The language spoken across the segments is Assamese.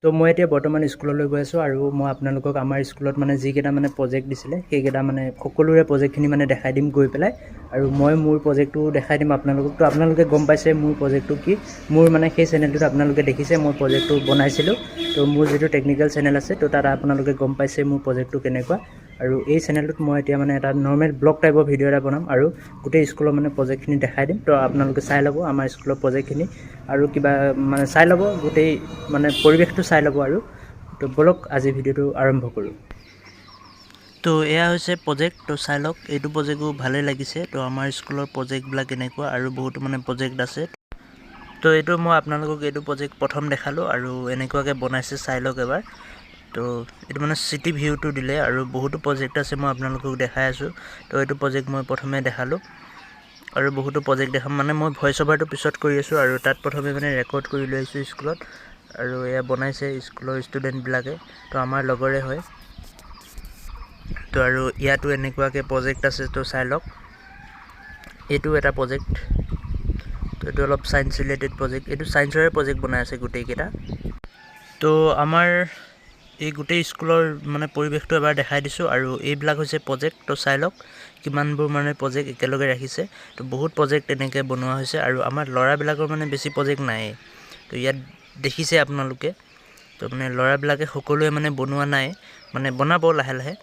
তো মই এতিয়া বৰ্তমান স্কুললৈ গৈ আছোঁ আৰু মই আপোনালোকক আমাৰ স্কুলত মানে যিকেইটা মানে প্ৰজেক্ট দিছিলে সেইকেইটা মানে সকলোৰে প্ৰজেক্টখিনি মানে দেখাই দিম গৈ পেলাই আৰু মই মোৰ প্ৰজেক্টটো দেখাই দিম আপোনালোকক। তো আপোনালোকে গম পাইছে মোৰ প্ৰজেক্টটো কি, মোৰ মানে সেই চেনেলটোত আপোনালোকে দেখিছে মই প্ৰজেক্টটো বনাইছিলোঁ। তো মোৰ যিটো টেকনিকেল চেনেল আছে তো তাত আপোনালোকে গম পাইছে মোৰ প্ৰজেক্টটো কেনেকুৱা। আৰু এই চেনেলটোত মই এতিয়া মানে এটা নৰ্মেল ব্লগ টাইপৰ ভিডিঅ' এটা বনাম আৰু গোটেই স্কুলৰ মানে প্ৰজেক্টখিনি দেখাই দিম। তো আপোনালোকে চাই ল'ব আমাৰ স্কুলৰ প্ৰজেক্টখিনি আৰু কিবা মানে চাই ল'ব গোটেই মানে পৰিৱেশটো চাই ল'ব আৰু। তো বলক আজি ভিডিঅ'টো আৰম্ভ কৰোঁ। তো এয়া হৈছে প্ৰজেক্ট, তো চাই লওক। এইটো প্ৰজেক্টো ভালেই লাগিছে। তো আমাৰ স্কুলৰ প্ৰজেক্টবিলাক এনেকুৱা আৰু বহুতো মানে প্ৰজেক্ট আছে। তো এইটো মই আপোনালোকক এইটো প্ৰজেক্ট প্ৰথম দেখালোঁ আৰু এনেকুৱাকৈ বনাইছে চাই লওক এবাৰ। তো এইটো মানে চিটি ভিউটো দিলে আৰু বহুতো প্ৰজেক্ট আছে মই আপোনালোকক দেখাই আছোঁ। তো এইটো প্ৰজেক্ট মই প্ৰথমে দেখালোঁ আৰু বহুতো প্ৰজেক্ট দেখাম মানে মই ভইচ অভাৰটো পিছত কৰি আছোঁ আৰু তাত প্ৰথমে মানে ৰেকৰ্ড কৰি লৈ আহিছোঁ স্কুলত। আৰু এয়া বনাইছে স্কুলৰ ষ্টুডেণ্টবিলাকে, তো আমাৰ লগৰে হয়। তো আৰু ইয়াতো এনেকুৱাকৈ প্ৰজেক্ট আছে, তো চাই লওক। এইটো এটা প্ৰজেক্ট, তো এইটো অলপ ছায়েন্স ৰিলেটেড প্ৰজেক্ট, এইটো ছায়েন্সৰে প্ৰজেক্ট বনাই আছে গোটেইকেইটা। তো আমাৰ এই গোটেই স্কুলৰ মানে পৰিৱেশটো এবাৰ দেখাই দিছোঁ আৰু এইবিলাক হৈছে প্ৰজেক্ট। তো চাই লওক কিমানবোৰ মানে প্ৰজেক্ট একেলগে ৰাখিছে। তো বহুত প্ৰজেক্ট এনেকৈ বনোৱা হৈছে আৰু আমাৰ ল'ৰাবিলাকৰ মানে বেছি প্ৰজেক্ট নায়েই। তো ইয়াত দেখিছে আপোনালোকে, তো মানে ল'ৰাবিলাকে সকলোৱে মানে বনোৱা নাই, মানে বনাব লাহে লাহে।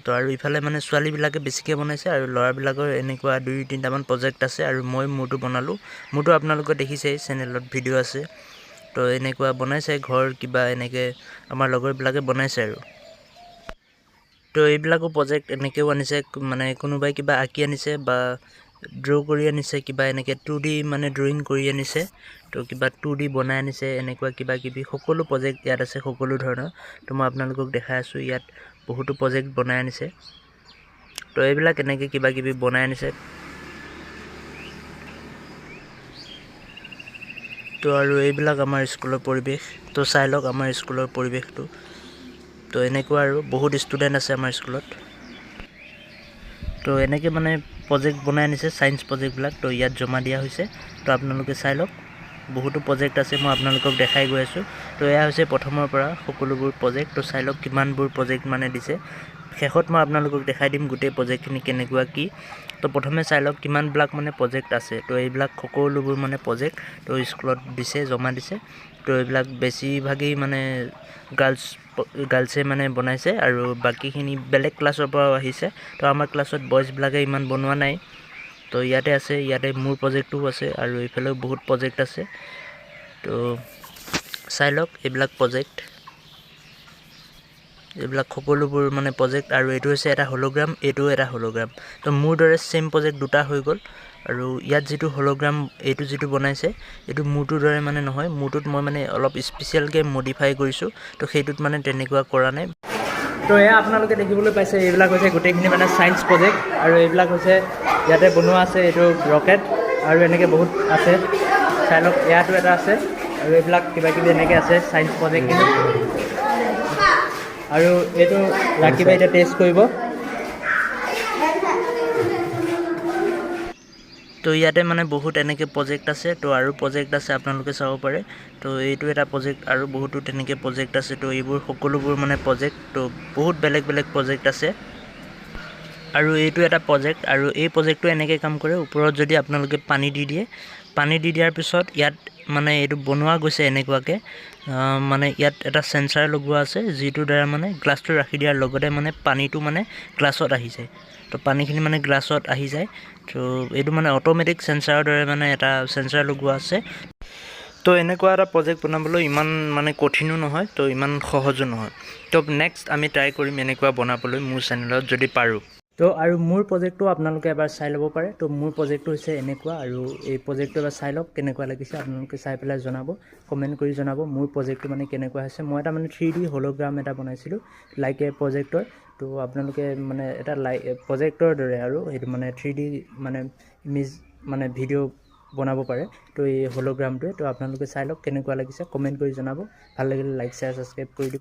তো আৰু ইফালে মানে ছোৱালীবিলাকে বেছিকৈ বনাইছে আৰু ল'ৰাবিলাকৰ এনেকুৱা 2-3টামান প্ৰজেক্ট আছে আৰু মই মোৰটো বনালোঁ। মোৰটো আপোনালোকে দেখিছেই, চেনেলত ভিডিঅ' আছে। তো এনেকুৱা বনাইছে ঘৰ কিবা এনেকৈ আমাৰ লগৰবিলাকে বনাইছে আৰু। তো এইবিলাকো প্ৰজেক্ট এনেকৈও আনিছে, মানে কোনোবাই কিবা আঁকি আনিছে বা ড্ৰ' কৰি আনিছে, কিবা এনেকৈ 2D মানে ড্ৰয়িং কৰি আনিছে। তো কিবা 2D বনাই আনিছে, এনেকুৱা কিবা কিবি সকলো প্ৰজেক্ট ইয়াত আছে সকলো ধৰণৰ। তো মই আপোনালোকক দেখাই আছোঁ, ইয়াত বহুতো প্ৰজেক্ট বনাই আনিছে। তো এইবিলাক এনেকৈ কিবা কিবি বনাই আনিছে। তো আৰু এইবিলাক আমাৰ স্কুলৰ পৰিৱেশ, তো চাই লওক আমাৰ স্কুলৰ পৰিৱেশটো। তো এনেকুৱা আৰু বহুত ষ্টুডেণ্ট আছে আমাৰ স্কুলত। তো এনেকৈ মানে প্ৰজেক্ট বনাই আনিছে ছায়েন্স প্ৰজেক্টবিলাক, তো ইয়াত জমা দিয়া হৈছে। তো আপোনালোকে চাই লওক বহুতো প্ৰজেক্ট আছে, মই আপোনালোকক দেখাই গৈ আছোঁ। তো এয়া হৈছে প্ৰথমৰ পৰা সকলোবোৰ প্ৰজেক্ট। তো চাই লওক কিমানবোৰ প্ৰজেক্ট মানে দিছে। শেষত মই আপোনালোকক দেখাই দিম গোটেই প্ৰজেক্টখিনি কেনেকুৱা কি। তো প্ৰথমে চাই লওক কিমানবিলাক মানে প্ৰজেক্ট আছে। তো এইবিলাক সকলোবোৰ মানে প্ৰজেক্ট তো স্কুলত দিছে, জমা দিছে। তো এইবিলাক বেছিভাগেই মানে গাৰ্লছে মানে বনাইছে আৰু বাকীখিনি বেলেগ ক্লাছৰ পৰাও আহিছে। তো আমাৰ ক্লাছত বইজবিলাকে ইমান বনোৱা নাই। তো ইয়াতে আছে, ইয়াতে মোৰ প্ৰজেক্টটোও আছে আৰু এইফালেও বহুত প্ৰজেক্ট আছে। তো চাই লওক এইবিলাক প্ৰজেক্ট, এইবিলাক সকলোবোৰ মানে প্ৰজেক্ট। আৰু এইটো হৈছে এটা হলোগ্ৰাম, এইটোও এটা হলোগ্ৰাম। তো মোৰ দৰে ছেইম প্ৰজেক্ট দুটা হৈ গ'ল। আৰু ইয়াত যিটো হলোগ্ৰাম এইটো যিটো বনাইছে এইটো মোৰটোৰ দৰে মানে নহয়, মোৰটোত মই মানে অলপ স্পেচিয়েলকৈ মডিফাই কৰিছোঁ। তো সেইটোত মানে তেনেকুৱা কৰা নাই। তো এয়া আপোনালোকে দেখিবলৈ পাইছে, এইবিলাক হৈছে গোটেইখিনি মানে ছায়েন্স প্ৰজেক্ট আৰু এইবিলাক হৈছে ইয়াতে বনোৱা আছে। এইটো ৰকেট আৰু এনেকৈ বহুত আছে, চাই লওক। ইয়াতো এটা আছে আৰু এইবিলাক কিবা কিবি এনেকৈ আছে ছায়েন্স প্ৰজেক্টখিনি। আৰু এইটো ৰাকিবে এতিয়া টেষ্ট কৰিব। তো ইয়াতে মানে বহুত এনেকৈ প্ৰজেক্ট আছে। তো আৰু প্ৰজেক্ট আছে আপোনালোকে চাব পাৰে। তো এইটো এটা প্ৰজেক্ট আৰু বহুতো তেনেকৈ প্ৰজেক্ট আছে। তো এইবোৰ সকলোবোৰ মানে প্ৰজেক্ট, তো বহুত বেলেগ বেলেগ প্ৰজেক্ট আছে। আৰু এইটো এটা প্ৰজেক্ট আৰু এই প্ৰজেক্টটো এনেকৈ কাম কৰে, ওপৰত যদি আপোনালোকে পানী দি দিয়ে, পানী দি দিয়াৰ পিছত ইয়াত মানে এইটো বনোৱা গৈছে এনেকুৱাকৈ, মানে ইয়াত এটা চেন্সাৰ লগোৱা আছে যিটোৰ দ্বাৰা মানে গ্লাছটো ৰাখি দিয়াৰ লগতে মানে পানীটো মানে গ্লাছত আহি যায়। তো পানীখিনি মানে গ্লাছত আহি যায়। তো এইটো মানে অট'মেটিক চেন্সাৰৰ দৰে মানে এটা চেন্সাৰ লগোৱা আছে। তো এনেকুৱা এটা প্ৰজেক্ট বনাবলৈ ইমান মানে কঠিনো নহয়, তো ইমান সহজো নহয়। তো নেক্সট আমি ট্ৰাই কৰিম এনেকুৱা বনাবলৈ মোৰ চেনেলত যদি পাৰোঁ। তো আৰু মোৰ প্ৰজেক্টটো আপোনালোকে এবাৰ চাই ল'ব পাৰে। তো মোৰ প্ৰজেক্টটো হৈছে এনেকুৱা আৰু এই প্ৰজেক্টটো এবাৰ চাই লওক কেনেকুৱা লাগিছে। আপোনালোকে চাই পেলাই জনাব, কমেণ্ট কৰি জনাব মোৰ প্ৰজেক্টটো মানে কেনেকুৱা হৈছে। মই এটা মানে 3D হলোগ্ৰাম এটা বনাইছিলোঁ লাইক এ প্ৰজেক্টৰ। তো আপোনালোকে মানে এটা প্ৰজেক্টৰ দৰে আৰু সেইটো মানে 3D মানে ইমেজ মানে ভিডিঅ' বনাব পাৰে। তো এই হলোগ্ৰামটোৱে, তো আপোনালোকে চাই লওক কেনেকুৱা লাগিছে, কমেণ্ট কৰি জনাব। ভাল লাগিলে লাইক, শ্বেয়াৰ, ছাবস্ক্ৰাইব কৰি দিব।